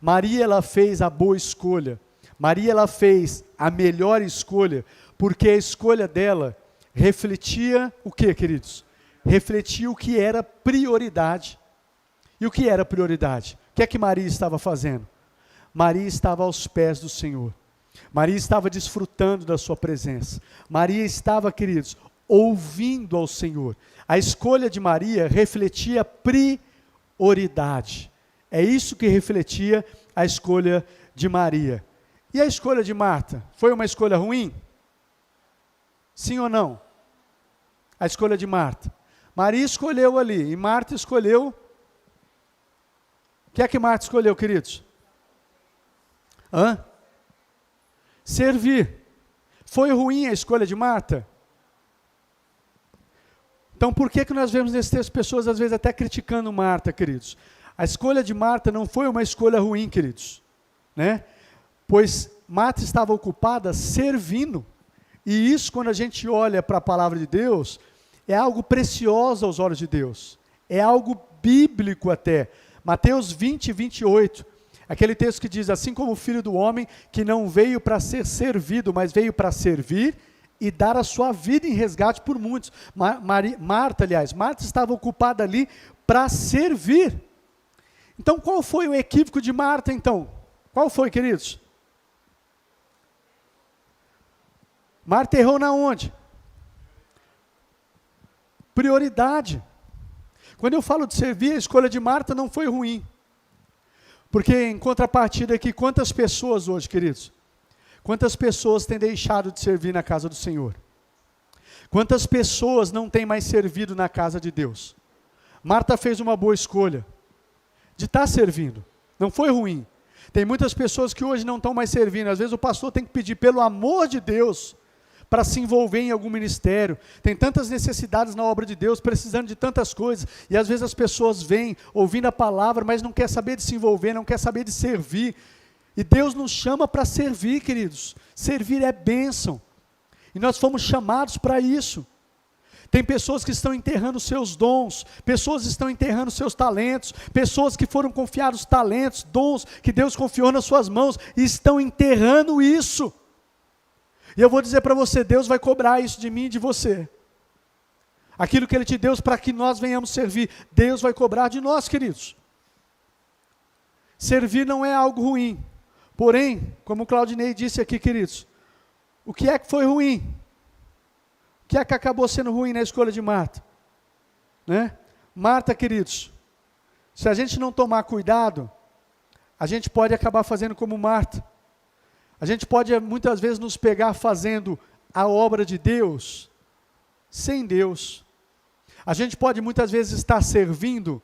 Maria, ela fez a boa escolha. Maria, ela fez a melhor escolha, porque a escolha dela refletia o que, queridos? Refletia o que era prioridade. E o que era prioridade? O que é que Maria estava fazendo? Maria estava aos pés do Senhor. Maria estava desfrutando da sua presença. Maria estava, queridos, ouvindo ao Senhor. A escolha de Maria refletia prioridade. É isso que refletia a escolha de Maria. E a escolha de Marta? Foi uma escolha ruim? Sim ou não? A escolha de Marta. Maria escolheu ali, e Marta escolheu. O que é que Marta escolheu, queridos? Servir. Foi ruim a escolha de Marta? Então por que nós vemos nesse texto pessoas às vezes até criticando Marta, queridos? A escolha de Marta não foi uma escolha ruim, queridos, né? Pois Marta estava ocupada servindo. E isso, quando a gente olha para a palavra de Deus, é algo precioso aos olhos de Deus. É algo bíblico até. Mateus 20, 28. Aquele texto que diz, assim como o Filho do Homem, que não veio para ser servido, mas veio para servir e dar a sua vida em resgate por muitos. Marta estava ocupada ali para servir. Então, qual foi o equívoco de Marta, então? Qual foi, queridos? Marta errou na onde? Prioridade. Quando eu falo de servir, a escolha de Marta não foi ruim. Porque, em contrapartida aqui, quantas pessoas hoje, queridos? Quantas pessoas têm deixado de servir na casa do Senhor? Quantas pessoas não têm mais servido na casa de Deus? Marta fez uma boa escolha de estar servindo. Não foi ruim. Tem muitas pessoas que hoje não estão mais servindo. Às vezes o pastor tem que pedir, pelo amor de Deus, para se envolver em algum ministério. Tem tantas necessidades na obra de Deus, precisando de tantas coisas, e às vezes as pessoas vêm ouvindo a palavra, mas não quer saber de se envolver, não quer saber de servir. E Deus nos chama para servir, queridos. Servir é bênção. E nós fomos chamados para isso. Tem pessoas que estão enterrando seus dons, pessoas estão enterrando seus talentos, pessoas que foram confiados talentos, dons que Deus confiou nas suas mãos, e estão enterrando isso. E eu vou dizer para você, Deus vai cobrar isso de mim e de você. Aquilo que Ele te deu para que nós venhamos servir, Deus vai cobrar de nós, queridos. Servir não é algo ruim, porém, como o Claudinei disse aqui, queridos, o que é que foi ruim? O que é que acabou sendo ruim na escolha de Marta? Né? Marta, queridos, se a gente não tomar cuidado, a gente pode acabar fazendo como Marta. A gente pode muitas vezes nos pegar fazendo a obra de Deus, sem Deus. A gente pode muitas vezes estar servindo,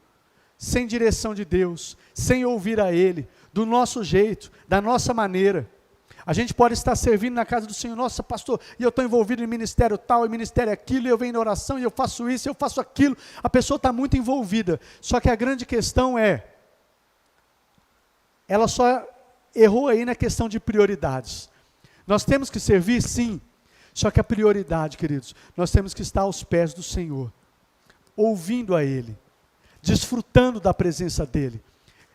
sem direção de Deus, sem ouvir a Ele, do nosso jeito, da nossa maneira. A gente pode estar servindo na casa do Senhor, nossa pastor, e eu estou envolvido em ministério tal, e ministério aquilo, e eu venho na oração, e eu faço isso, e eu faço aquilo. A pessoa está muito envolvida, só que a grande questão é, ela só errou aí na questão de prioridades. Nós temos que servir, sim, só que a prioridade, queridos, nós temos que estar aos pés do Senhor, ouvindo a Ele, desfrutando da presença dEle,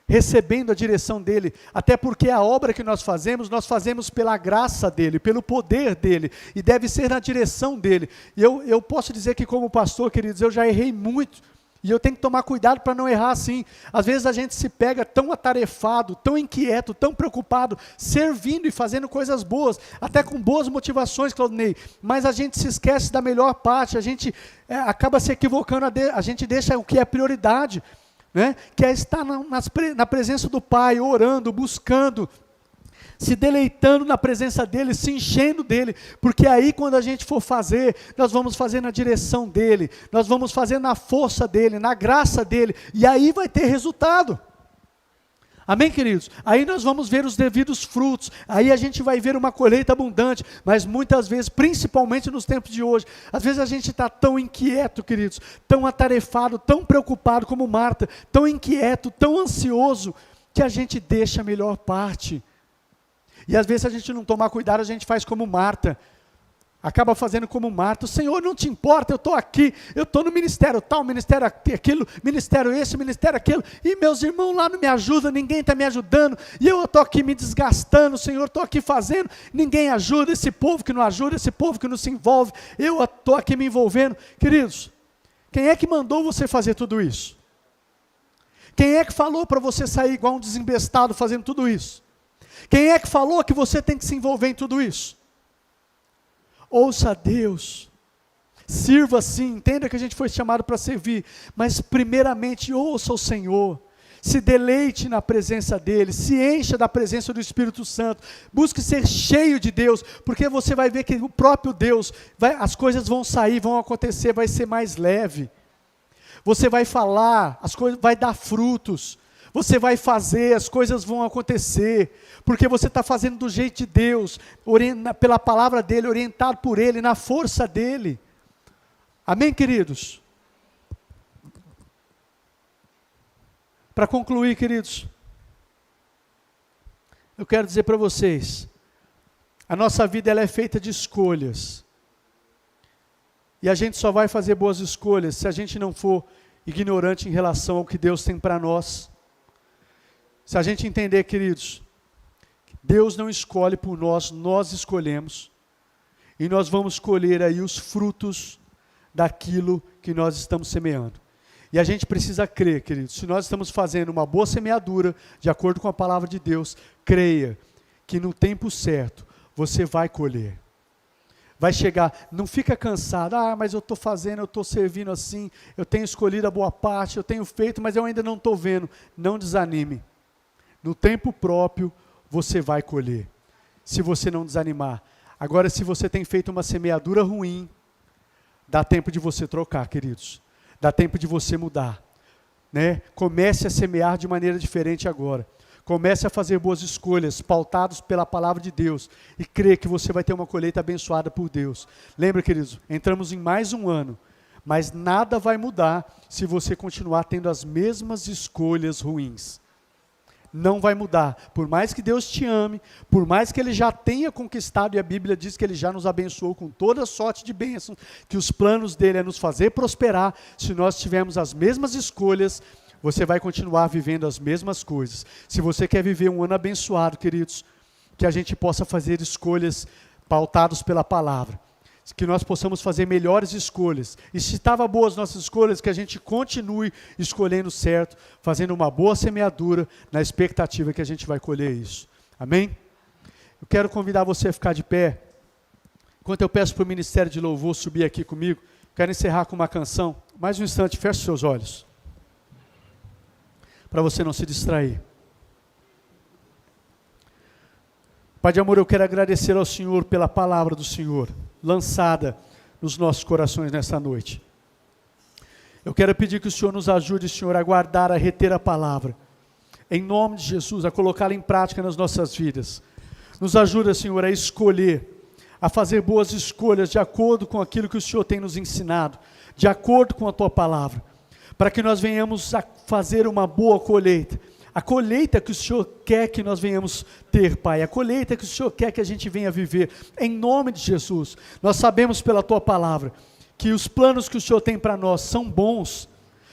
recebendo a direção dEle, até porque a obra que nós fazemos pela graça dEle, pelo poder dEle, e deve ser na direção dEle. E eu posso dizer que como pastor, queridos, eu já errei muito, e eu tenho que tomar cuidado para não errar assim. Às vezes a gente se pega tão atarefado, tão inquieto, tão preocupado, servindo e fazendo coisas boas, até com boas motivações, Claudinei, mas a gente se esquece da melhor parte, a gente acaba se equivocando, a gente deixa o que é prioridade, né? Que é estar na presença do Pai, orando, buscando, se deleitando na presença dEle, se enchendo dEle, porque aí quando a gente for fazer, nós vamos fazer na direção dEle, nós vamos fazer na força dEle, na graça dEle, e aí vai ter resultado. Amém, queridos? Aí nós vamos ver os devidos frutos, aí a gente vai ver uma colheita abundante, mas muitas vezes, principalmente nos tempos de hoje, às vezes a gente está tão inquieto, queridos, tão atarefado, tão preocupado como Marta, tão inquieto, tão ansioso, que a gente deixa a melhor parte. E às vezes, se a gente não tomar cuidado, a gente faz como Marta, acaba fazendo como Marta. O Senhor, não te importa, eu estou aqui, eu estou no ministério tal, ministério aquilo, ministério esse, ministério aquilo, e meus irmãos lá não me ajudam, ninguém está me ajudando, e eu estou aqui me desgastando, Senhor, estou aqui fazendo, ninguém ajuda, esse povo que não ajuda, esse povo que não se envolve, eu estou aqui me envolvendo. Queridos, quem é que mandou você fazer tudo isso? Quem é que falou para você sair igual um desembestado fazendo tudo isso? Quem é que falou que você tem que se envolver em tudo isso? Ouça a Deus, sirva sim, entenda que a gente foi chamado para servir, mas primeiramente ouça o Senhor, se deleite na presença dEle, se encha da presença do Espírito Santo, busque ser cheio de Deus, porque você vai ver que o próprio Deus, as coisas vão sair, vão acontecer, vai ser mais leve, você vai falar, as coisas vai dar frutos, você vai fazer, as coisas vão acontecer, porque você está fazendo do jeito de Deus, pela palavra dEle, orientado por Ele, na força dEle. Amém, queridos? Para concluir, queridos, eu quero dizer para vocês, a nossa vida ela é feita de escolhas, e a gente só vai fazer boas escolhas se a gente não for ignorante em relação ao que Deus tem para nós. Se a gente entender, queridos, Deus não escolhe por nós, nós escolhemos, e nós vamos colher aí os frutos daquilo que nós estamos semeando. E a gente precisa crer, queridos, se nós estamos fazendo uma boa semeadura, de acordo com a palavra de Deus, creia que no tempo certo, você vai colher. Vai chegar, não fica cansado, mas eu estou fazendo, eu estou servindo assim, eu tenho escolhido a boa parte, eu tenho feito, mas eu ainda não estou vendo. Não desanime. No tempo próprio, você vai colher, se você não desanimar. Agora, se você tem feito uma semeadura ruim, dá tempo de você trocar, queridos. Dá tempo de você mudar, né? Comece a semear de maneira diferente agora. Comece a fazer boas escolhas, pautados pela palavra de Deus, e crê que você vai ter uma colheita abençoada por Deus. Lembra, queridos, entramos em mais um ano, mas nada vai mudar se você continuar tendo as mesmas escolhas ruins. não vai mudar. Por mais que Deus te ame, por mais que Ele já tenha conquistado, e a Bíblia diz que Ele já nos abençoou com toda sorte de bênçãos, que os planos dEle é nos fazer prosperar, se nós tivermos as mesmas escolhas, você vai continuar vivendo as mesmas coisas. Se você quer viver um ano abençoado, queridos, que a gente possa fazer escolhas pautadas pela palavra, que nós possamos fazer melhores escolhas, e se estavam boas nossas escolhas, que a gente continue escolhendo certo, fazendo uma boa semeadura, na expectativa que a gente vai colher isso, amém? Eu quero convidar você a ficar de pé, enquanto eu peço para o Ministério de Louvor subir aqui comigo, quero encerrar com uma canção, mais um instante, feche seus olhos, para você não se distrair. Pai de amor, eu quero agradecer ao Senhor pela palavra do Senhor, lançada nos nossos corações nessa noite. Eu quero pedir que o Senhor nos ajude, Senhor, a guardar, a reter a palavra, em nome de Jesus, a colocá-la em prática nas nossas vidas. Nos ajuda, Senhor, a escolher, a fazer boas escolhas de acordo com aquilo que o Senhor tem nos ensinado, de acordo com a Tua palavra, para que nós venhamos a fazer uma boa colheita, a colheita que o Senhor quer que nós venhamos ter, Pai, a colheita que o Senhor quer que a gente venha viver, em nome de Jesus. Nós sabemos pela Tua palavra, que os planos que o Senhor tem para nós são bons,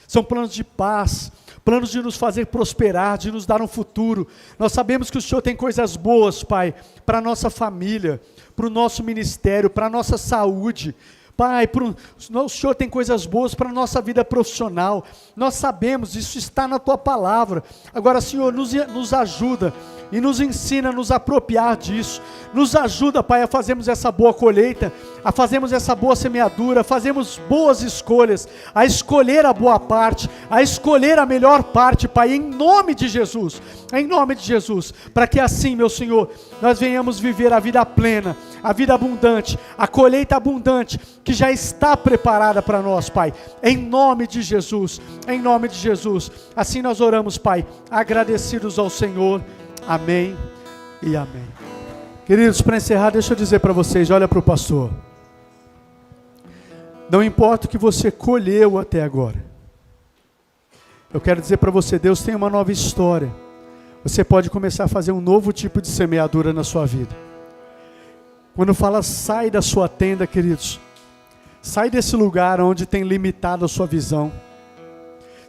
são planos de paz, planos de nos fazer prosperar, de nos dar um futuro. Nós sabemos que o Senhor tem coisas boas, Pai, para a nossa família, para o nosso ministério, para a nossa saúde, Pai, o Senhor tem coisas boas para a nossa vida profissional, nós sabemos, isso está na Tua palavra. Agora, Senhor, nos ajuda e nos ensina a nos apropriar disso, nos ajuda, Pai, a fazermos essa boa colheita, a fazermos essa boa semeadura, a fazermos boas escolhas, a escolher a boa parte, a escolher a melhor parte, Pai, em nome de Jesus, para que assim, meu Senhor, nós venhamos viver a vida plena, a vida abundante, a colheita abundante, que já está preparada para nós, Pai, em nome de Jesus, assim nós oramos, Pai, agradecidos ao Senhor, amém e amém. Queridos, para encerrar, deixa eu dizer para vocês, olha para o pastor, não importa o que você colheu até agora, eu quero dizer para você, Deus tem uma nova história, você pode começar a fazer um novo tipo de semeadura na sua vida. Quando fala sai da sua tenda, queridos, sai desse lugar onde tem limitado a sua visão,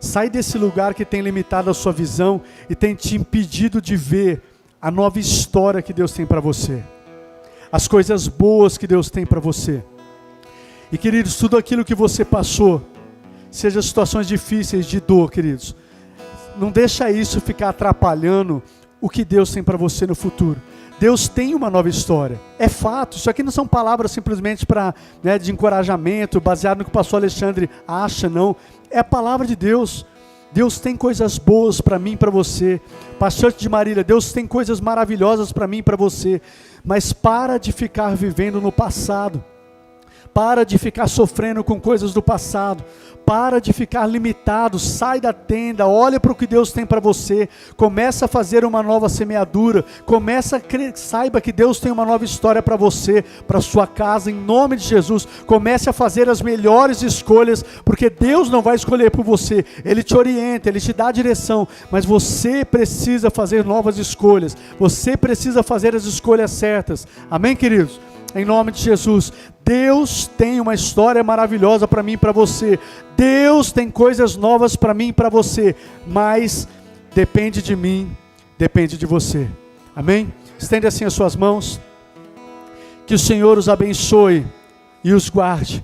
sai desse lugar que tem limitado a sua visão e tem te impedido de ver a nova história que Deus tem para você, as coisas boas que Deus tem para você. E queridos, tudo aquilo que você passou, seja situações difíceis de dor, queridos, não deixa isso ficar atrapalhando o que Deus tem para você no futuro. Deus tem uma nova história, é fato, isso aqui não são palavras simplesmente de encorajamento, baseado no que o pastor Alexandre acha, não, é a palavra de Deus. Deus tem coisas boas para mim e para você, pastor de Marília, Deus tem coisas maravilhosas para mim e para você, mas para de ficar vivendo no passado, para de ficar sofrendo com coisas do passado, para de ficar limitado, sai da tenda, olha para o que Deus tem para você, começa a fazer uma nova semeadura, saiba que Deus tem uma nova história para você, para sua casa, em nome de Jesus, comece a fazer as melhores escolhas, porque Deus não vai escolher por você, Ele te orienta, Ele te dá a direção, mas você precisa fazer novas escolhas, você precisa fazer as escolhas certas, amém, queridos? Em nome de Jesus, Deus tem uma história maravilhosa para mim e para você, Deus tem coisas novas para mim e para você, mas depende de mim, depende de você, amém? Estende assim as suas mãos, que o Senhor os abençoe e os guarde,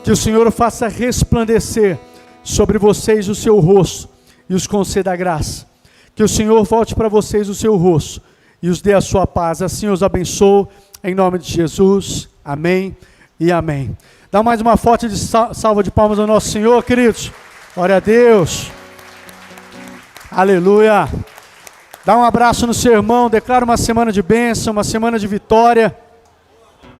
que o Senhor faça resplandecer sobre vocês o seu rosto e os conceda a graça, que o Senhor volte para vocês o seu rosto e os dê a sua paz, assim os abençoo, em nome de Jesus, amém e amém. Dá mais uma forte salva de palmas ao nosso Senhor, queridos. Glória a Deus. Aleluia. Dá um abraço no seu irmão, declara uma semana de bênção, uma semana de vitória.